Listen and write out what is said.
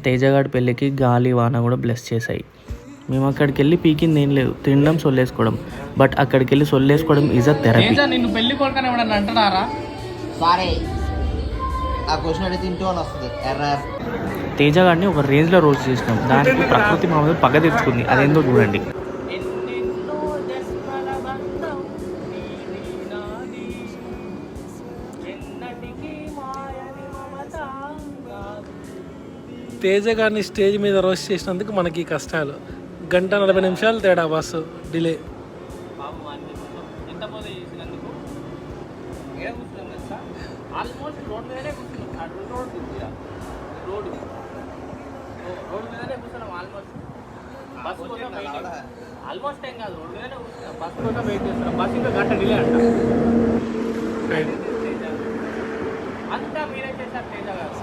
తేజగాడి పెళ్ళికి గాలి వాన కూడా బ్లెస్ చేశాయి. మేము అక్కడికి వెళ్ళి పీకింది ఏం లేదు, తినడం సొల్లేసుకోవడం. బట్ అక్కడికి వెళ్ళి సొల్లేసుకోవడం ఈజ్ అ థెరపీ. నిన్ను పెళ్లి కొడుకని ఎవడన్నా అంటున్నారా? సారీ ఆ క్వశ్చన్ అడిగి తింటూ అని వస్తుంది ఎర్రర్. తేజగాడిని ఒక రేంజ్లో రోస్ట్ చేసినాం, దానికి ప్రకృతి మా మీద పగ తెచ్చుకుంది. అదేందో చూడండి. తేజ గారిని స్టేజ్ మీద రోస్ట్ చేసినందుకు మనకి కష్టాలు. 1:40 నిమిషాలు తేడా బస్సు డిలే. ఆల్మోస్ట్ ఏం కాదు, రోడ్డు మీదనే కూర్చున్నాం. బస్ కోసం వెయిట్ చేస్తున్నాం. బస్ ఇంకా గంట డిలే అంట. అంతా మీరే చేశారు తేజ గారు.